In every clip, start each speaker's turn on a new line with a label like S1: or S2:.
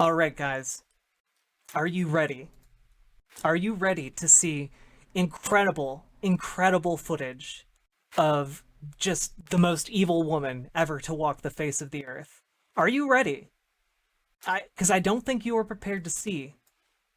S1: All right, guys. Are you ready? Are you ready to see incredible footage of just the most evil woman ever to walk the face of the earth? Are you ready? Because I don't think you are prepared to see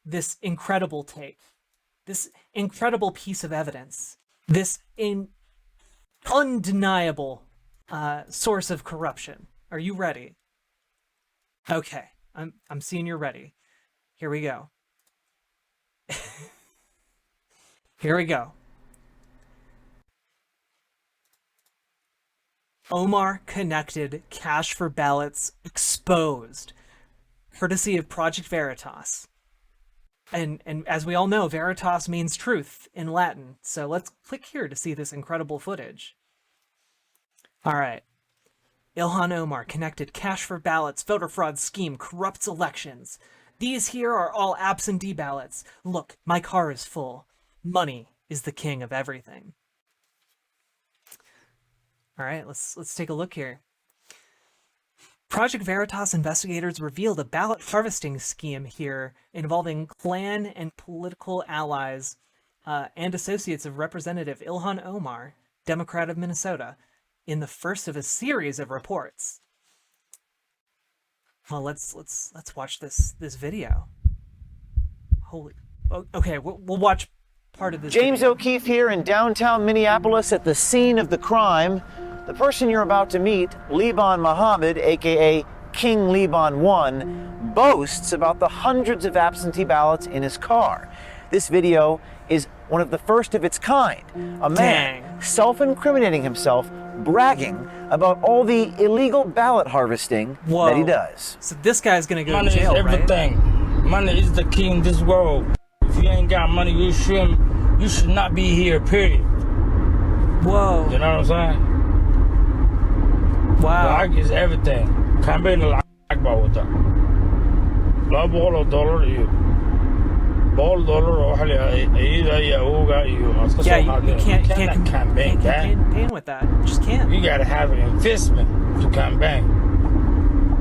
S1: this incredible take, this incredible piece of evidence, this undeniable source of corruption. Are you ready? Okay, I'm seeing you're ready. Here we go. Here we go. Omar connected cash for ballots exposed, courtesy of Project Veritas. And as we all know, Veritas means truth in Latin. So let's click here to see this incredible footage. All right. Ilhan Omar connected cash for ballots, voter fraud scheme, corrupts elections. These here are all absentee ballots. Look, my car is full. Money is the king of everything. All right, let's take a look here. Project Veritas investigators revealed a ballot harvesting scheme here involving clan and political allies and associates of Representative Ilhan Omar, Democrat of Minnesota, in the first of a series of reports. Well, let's watch this video. Holy, okay, we'll watch part of this.
S2: James
S1: video.
S2: O'Keefe here in downtown Minneapolis at the scene of the crime. The person you're about to meet, Liban Mohammed, aka King Liban 1, boasts about the hundreds of absentee ballots in his car. This video is one of the first of its kind. A man self-incriminating himself, bragging about all the illegal ballot harvesting that he does.
S1: So this guy's gonna go
S3: money
S1: to jail,
S3: is everything.
S1: right?
S3: Money is the key in this world. If you ain't got money, you should not be here, period.
S1: Whoa.
S3: You know what I'm saying?
S1: Wow.
S3: Lacag is everything. Campaign lacag baa wata. $200 iyo $100 oo waxa la yiraahdaa iyo awowga iyo aska
S1: Yeah,
S3: soo
S1: you can't
S3: campaign.
S1: campaign with that. You just can't.
S3: You gotta have an investment to campaign.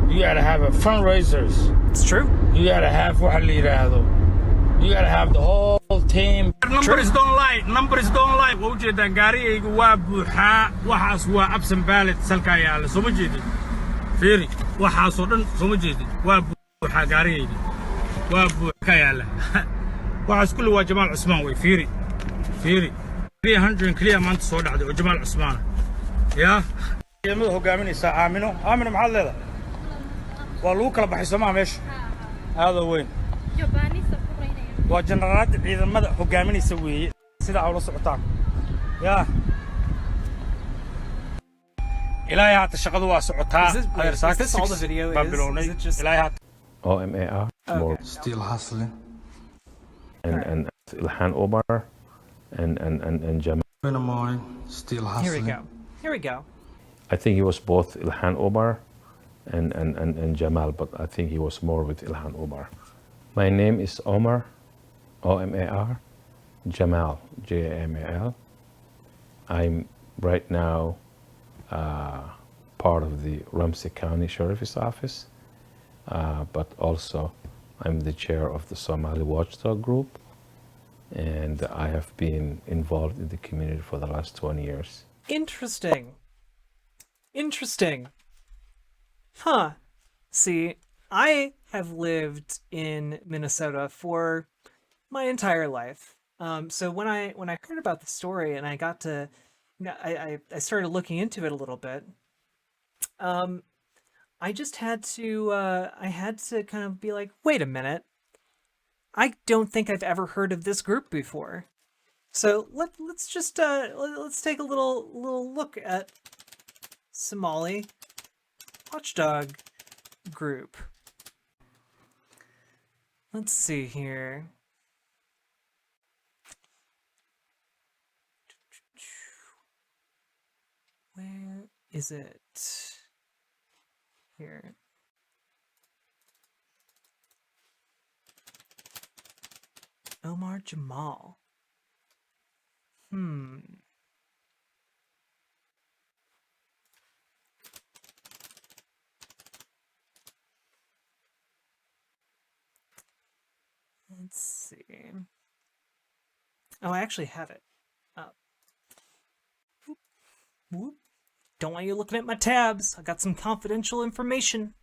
S3: You gotta have a fundraisers.
S1: It's true.
S3: You gotta have waxa la yiraahdo. You gotta have the whole team. Numbers don't lie. Numbers don't lie. Wajida gaarigaygu waa buuxaa. Waxaas waa absent ballot salka yaala. Soo ma jeedid. Fiiri, waxaas oo dhan soo ma jeedid. Waa buuxaa gaarigaygu. Waa buuxa yaala. Waxaas kullu waa Jamaal Cusmaan way. Fiiri. 300 kaliya maanta soo dhacday oo Jamaal Cusmaan. Ya. Ciidamada hogaaminaysa Aamino maxaad leedahay? Waa lagu kala baxay Soomaa meesha. Aad weyn. waa generaalada ciidamada hogaaminaysa weeye sida ay la socotaan yaa ilaahay hata shaqadu waa socotaa
S1: is this all the video is it just
S3: ilaahay hata
S4: OMAR more
S5: still hustling
S4: and Ilhan Omar and Jamal.
S5: in the morning still hustling.
S1: Here we go.
S4: I think he was both Ilhan Omar and Jamal, but I think he was more with Ilhan Omar. My name is Omar, OMAR, Jamal, JAMAL. I'm right now part of the Ramsey County Sheriff's Office, but also I'm the chair of the Somali Watchdog Group, and I have been involved in the community for the last 20 years.
S1: Interesting. Huh. See, I have lived in Minnesota for my entire life. So when I heard about the story and I got to, I started looking into it a little bit. I just had to, kind of be like, wait a minute. I don't think I've ever heard of this group before. So let's just let's take a little look at Somali Watchdog Group. Let's see here. Where is it? Here. Omar Jamal. Let's see. Oh, I actually have it up. Whoop, whoop. Don't want you looking at my tabs. I got some confidential information.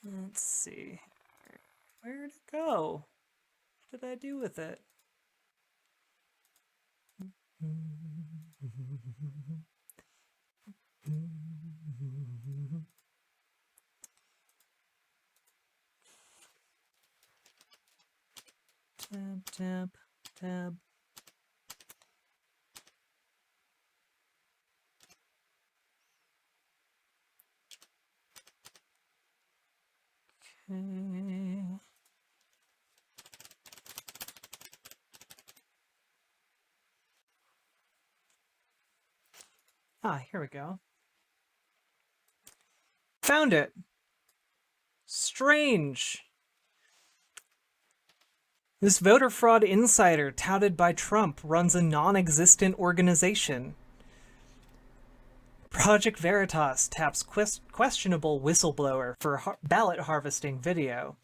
S1: Let's see. Where'd it go? What did I do with it? Tab, tab, tab. Okay. Ah, here we go. Found it. Strange. This voter fraud insider touted by Trump runs a non-existent organization. Project Veritas taps questionable whistleblower for ballot harvesting video.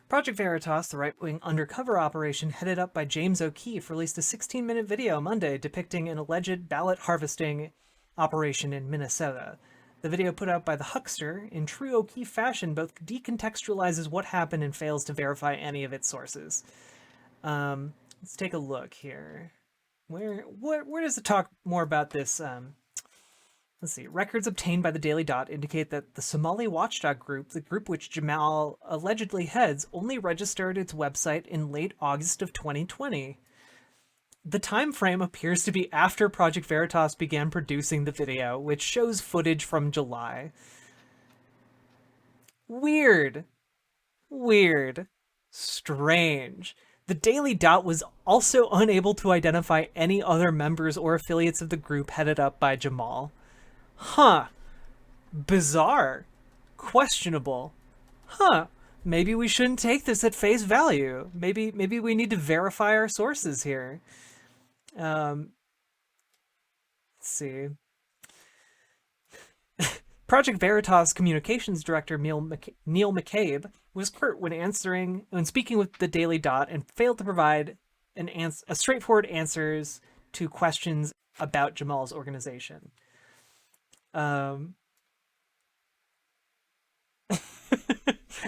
S1: Project Veritas, the right-wing undercover operation headed up by James O'Keefe, released a 16-minute video Monday depicting an alleged ballot harvesting operation in Minnesota. The video put out by the Huckster, in true O'Keefe fashion, both decontextualizes what happened and fails to verify any of its sources. Let's take a look here. Where does it talk more about this? Let's see. Records obtained by the Daily Dot indicate that the Somali watchdog group, the group which Jamal allegedly heads, only registered its website in late August of 2020. The time frame appears to be after Project Veritas began producing the video, which shows footage from July. Weird. Strange. The Daily Dot was also unable to identify any other members or affiliates of the group headed up by Jamal. Huh. Bizarre. Questionable. Huh. Maybe we shouldn't take this at face value. Maybe we need to verify our sources here. Let's see. Project Veritas communications director Neil McCabe was curt when speaking with the Daily Dot and failed to provide a straightforward answers to questions about Jamal's organization.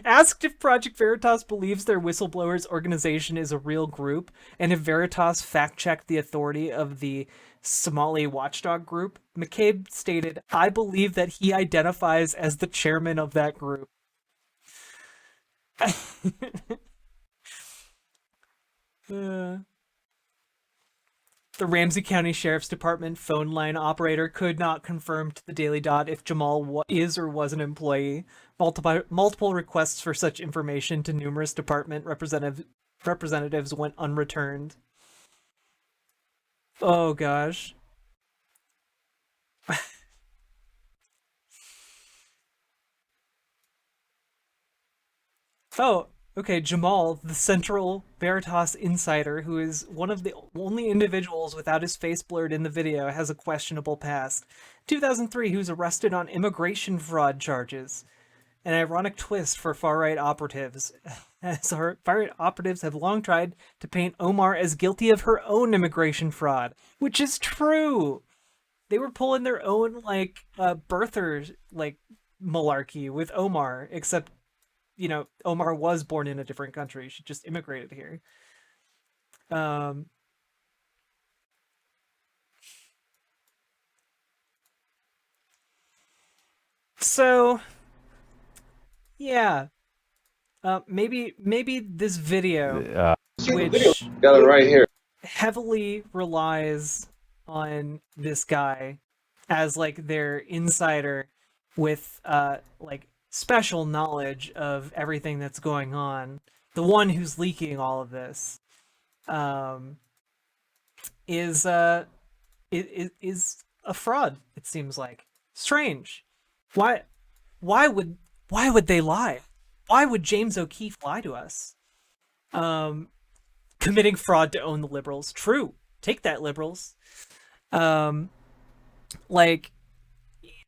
S1: Asked if Project Veritas believes their whistleblowers organization is a real group, and if Veritas fact-checked the authority of the Somali watchdog group, McCabe stated, "I believe that he identifies as the chairman of that group." The Ramsey County Sheriff's Department phone line operator could not confirm to the Daily Dot if Jamal is or was an employee. Multiple requests for such information to numerous department representatives went unreturned. Oh gosh. Oh, okay, Jamal, the Central Veritas insider, who is one of the only individuals without his face blurred in the video, has a questionable past. 2003, he was arrested on immigration fraud charges. An ironic twist for far-right operatives, as our far-right operatives have long tried to paint Omar as guilty of her own immigration fraud, which is true. They were pulling their own, birther, malarkey with Omar, except, Omar was born in a different country. She just immigrated here. So, yeah. Maybe this video, which
S6: got it right here,
S1: heavily relies on this guy as their insider with special knowledge of everything that's going on, the one who's leaking all of this, is a fraud. It seems like strange. Why would they lie? Why would James O'Keefe lie to us? Committing fraud to own the liberals. True. Take that, liberals.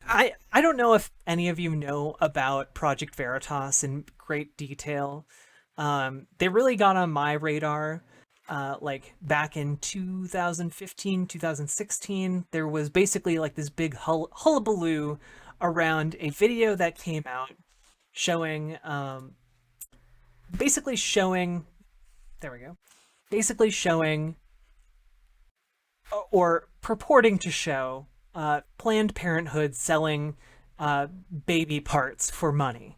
S1: I don't know if any of you know about Project Veritas in great detail. They really got on my radar like back in 2015, 2016. There was basically like this big hullabaloo around a video that came out showing basically showing there we go. Basically showing or purporting to show Planned Parenthood selling baby parts for money.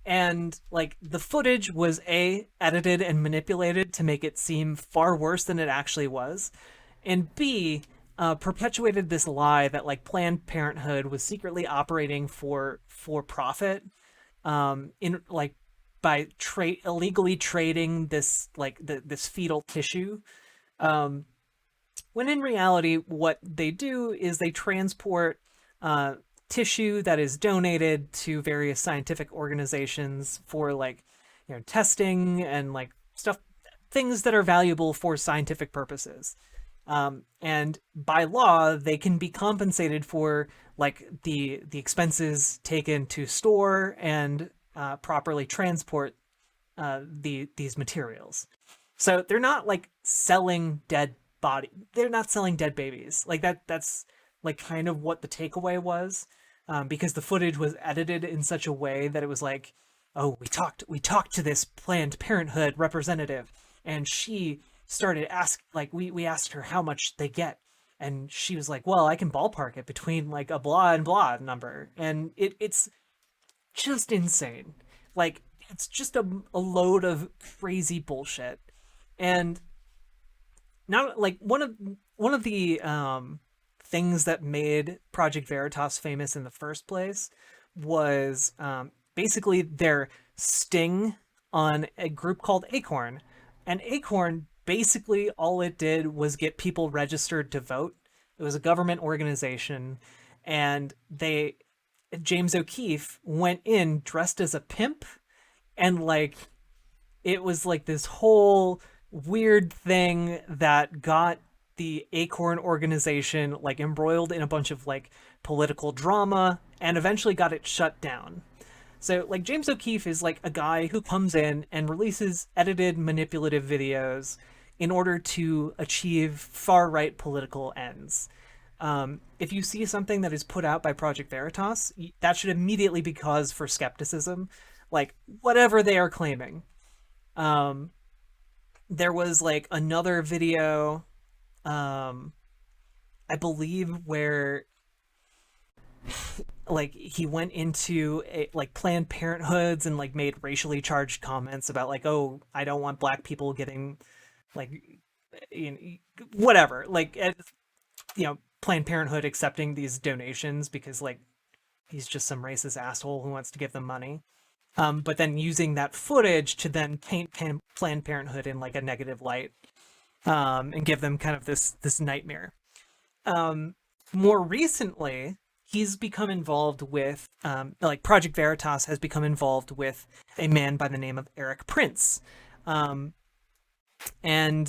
S1: And like the footage was edited and manipulated to make it seem far worse than it actually was, and B perpetuated this lie that like Planned Parenthood was secretly operating for profit, in like by illegally trading this like this fetal tissue. When in reality, what they do is they transport tissue that is donated to various scientific organizations for like, testing and like things that are valuable for scientific purposes. And by law, they can be compensated for like the expenses taken to store and properly transport these materials. So they're not like selling dead they're not selling dead babies. Like that's like kind of what the takeaway was, because the footage was edited in such a way that it was like, oh, we talked to this Planned Parenthood representative, and she started we asked her how much they get, and she was like, well, I can ballpark it between like a blah and blah number, and it's just insane. Like it's just a load of crazy bullshit. And now, like one of the things that made Project Veritas famous in the first place was basically their sting on a group called Acorn. And Acorn, basically all it did was get people registered to vote. It was a government organization, and James O'Keefe went in dressed as a pimp, and like it was like this whole weird thing that got the Acorn organization like embroiled in a bunch of like political drama and eventually got it shut down. So like James O'Keefe is like a guy who comes in and releases edited manipulative videos in order to achieve far-right political ends. If you see something that is put out by Project Veritas, that should immediately be cause for skepticism, like whatever they are claiming. There was like another video, I believe, where like he went into like Planned Parenthoods and like made racially charged comments about like, oh, I don't want black people getting like, whatever, like, Planned Parenthood accepting these donations because like he's just some racist asshole who wants to give them money. But then using that footage to then paint Planned Parenthood in like a negative light, and give them kind of this nightmare. More recently, he's become involved with, like Project Veritas has become involved with a man by the name of Eric Prince. And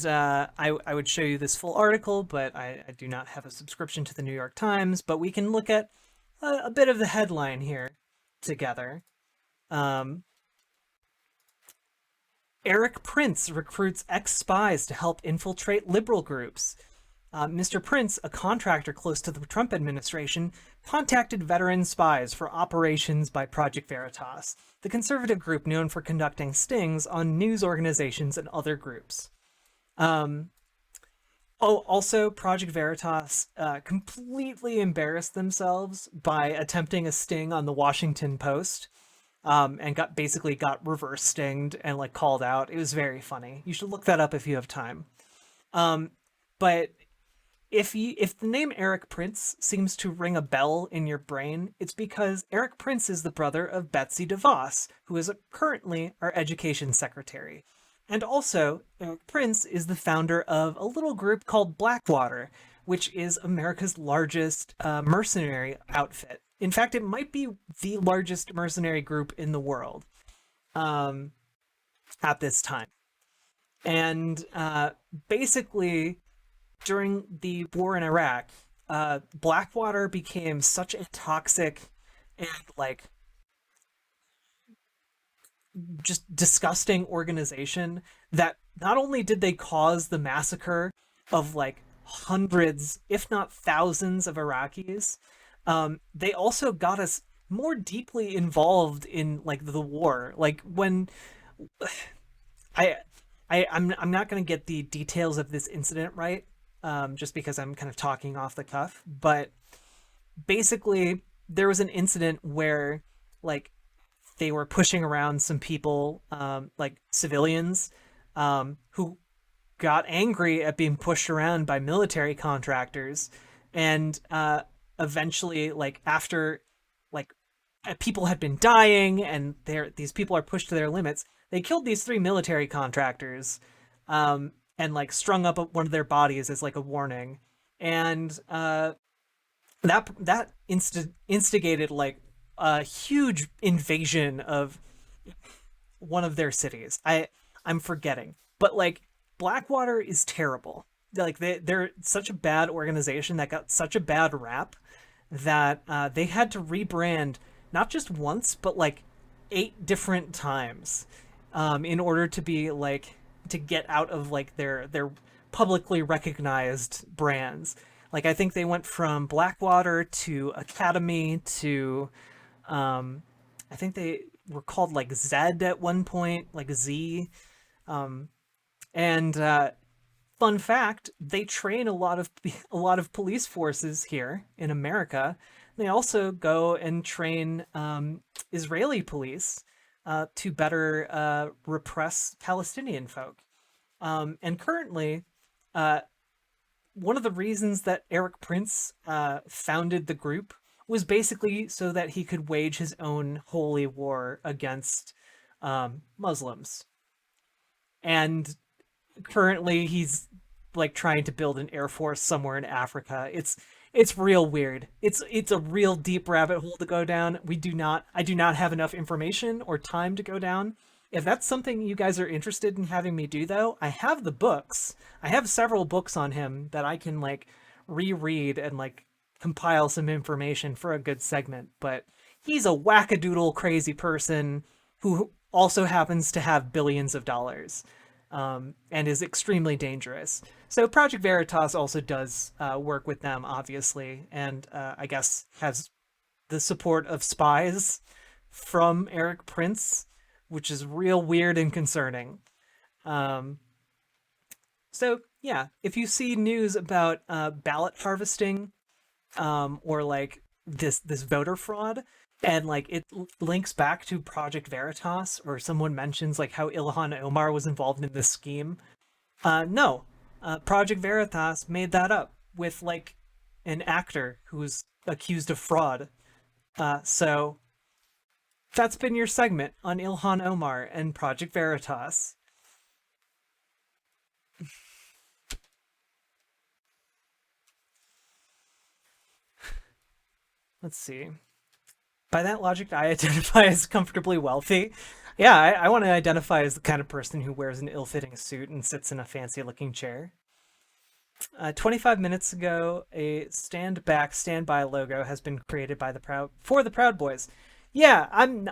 S1: I would show you this full article, but I do not have a subscription to the New York Times, but we can look at a bit of the headline here together. Eric Prince recruits ex-spies to help infiltrate liberal groups. Mr. Prince, a contractor close to the Trump administration, contacted veteran spies for operations by Project Veritas, the conservative group known for conducting stings on news organizations and other groups. Also, Project Veritas completely embarrassed themselves by attempting a sting on the Washington Post, and got reverse stinged and like called out. It was very funny. You should look that up if you have time. But if the name Eric Prince seems to ring a bell in your brain, it's because Eric Prince is the brother of Betsy DeVos, who is currently our education secretary. And also, Eric Prince is the founder of a little group called Blackwater, which is America's largest mercenary outfit. In fact, it might be the largest mercenary group in the world at this time. And basically, during the war in Iraq, Blackwater became such a toxic and like just disgusting organization that not only did they cause the massacre of like hundreds, if not thousands, of Iraqis, they also got us more deeply involved in like the war. Like when I, I'm not gonna get the details of this incident right, just because I'm kind of talking off the cuff. But basically, there was an incident where like they were pushing around some people, like civilians, who got angry at being pushed around by military contractors, and eventually, like after, like people had been dying, and these people are pushed to their limits. They killed these three military contractors, and like strung up one of their bodies as like a warning, and that instigated like a huge invasion of one of their cities. I'm forgetting, but like Blackwater is terrible. Like they're such a bad organization that got such a bad rap that they had to rebrand not just once but like 8 different times, in order to be like to get out of like their publicly recognized brands. Like I think they went from Blackwater to Academy to I think they were called like Zed at one point, like Z. And fun fact, they train a lot of police forces here in America. They also go and train Israeli police to better repress Palestinian folk. And currently, one of the reasons that Eric Prince founded the group was basically so that he could wage his own holy war against Muslims. And currently he's like trying to build an air force somewhere in Africa. It's real weird. It's a real deep rabbit hole to go down. I do not have enough information or time to go down. If that's something you guys are interested in having me do, though, I have the books. I have several books on him that I can like reread and like compile some information for a good segment. But he's a wackadoodle crazy person who also happens to have billions of dollars, and is extremely dangerous. So Project Veritas also does work with them, obviously, and I guess has the support of spies from Eric Prince, which is real weird and concerning. So yeah, if you see news about ballot harvesting, or like this voter fraud, and like it links back to Project Veritas, or someone mentions like how Ilhan Omar was involved in this scheme, no, Project Veritas made that up with like an actor who was accused of fraud. So that's been your segment on Ilhan Omar and Project Veritas. Let's see. By that logic, I identify as comfortably wealthy. Yeah, I want to identify as the kind of person who wears an ill-fitting suit and sits in a fancy-looking chair. 25 minutes ago, a stand back, stand by logo has been created by the Proud Boys. Yeah, I'm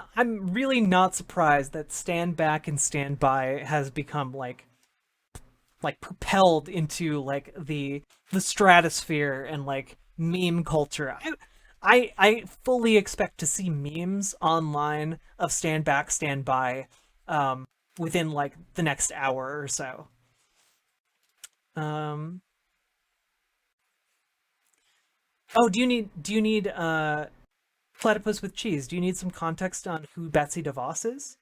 S1: really not surprised that stand back and stand by has become like propelled into like the stratosphere and like meme culture. I fully expect to see memes online of stand back, stand by, within like the next hour or so. Um, oh, do you need platypus with cheese? Do you need some context on who Betsy DeVos is?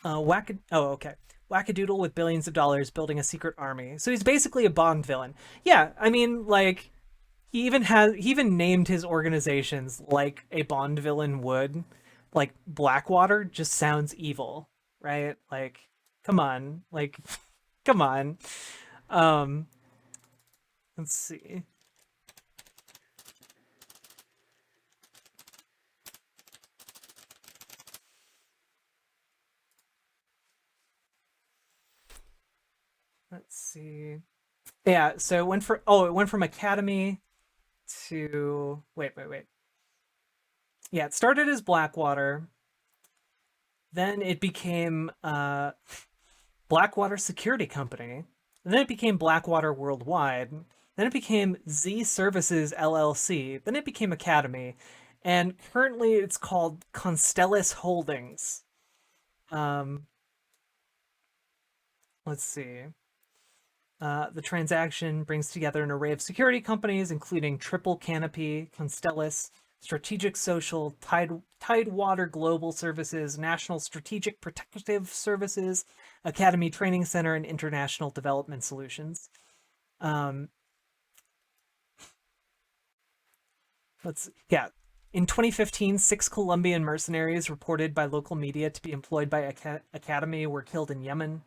S1: Oh, okay. Wackadoodle with billions of dollars building a secret army. So he's basically a Bond villain. Yeah, I mean, like, he even named his organizations like a Bond villain would. Like Blackwater just sounds evil, right? Like, come on, like, come on. Um, let's see. Let's see. Yeah, so it went from academy to wait. Yeah, it started as Blackwater. Then it became Blackwater Security Company. And then it became Blackwater Worldwide. Then it became Z Services LLC. Then it became Academy. And currently it's called Constellus Holdings. Let's see. The transaction brings together an array of security companies, including Triple Canopy, Constellus, Strategic Social, Tidewater Global Services, National Strategic Protective Services, Academy Training Center, and International Development Solutions. In 2015, 6 Colombian mercenaries reported by local media to be employed by Academy were killed in Yemen.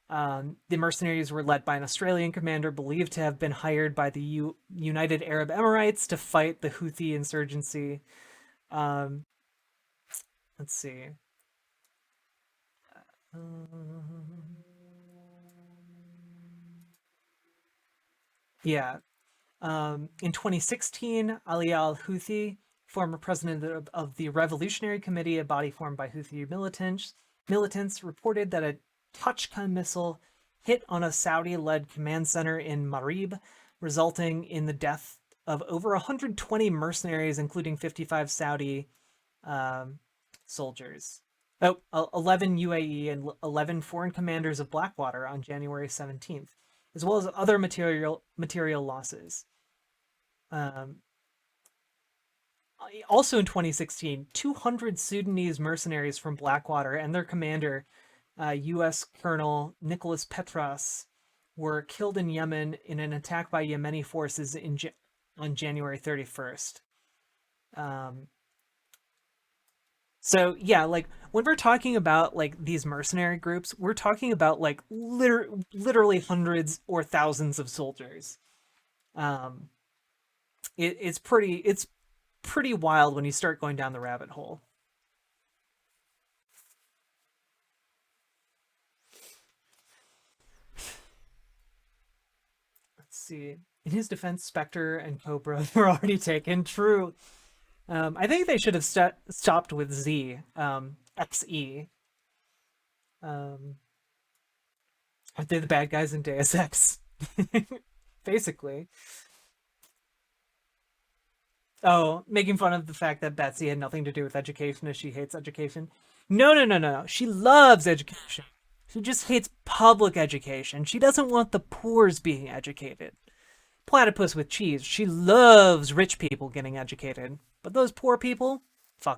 S1: The mercenaries were led by an Australian commander believed to have been hired by the United Arab Emirates to fight the Houthi insurgency. Let's see. In 2016, Ali al-Houthi, former president of the Revolutionary Committee, a body formed by Houthi militants, reported that a Touchka missile hit on a Saudi-led command center in Marib, resulting in the death of over 120 mercenaries, including 55 Saudi soldiers. 11 UAE and 11 foreign commanders of Blackwater on January 17th, as well as other material losses. Also in 2016, 200 Sudanese mercenaries from Blackwater and their commander, U.S. Colonel Nicholas Petras, were killed in Yemen in an attack by Yemeni forces on January 31st. So yeah, like when we're talking about like these mercenary groups, we're talking about like literally hundreds or thousands of soldiers. It's pretty wild when you start going down the rabbit hole. See, in his defense, Spectre and Cobra were already taken. True. I think they should have stopped with Z, XE. Are they the bad guys in Deus Ex? Basically. Oh, making fun of the fact that Betsy had nothing to do with education, as she hates education. No. She loves education. She just hates public education. She doesn't want the poors being educated. Platypus with cheese. She loves rich people getting educated. But those poor people, fuck them.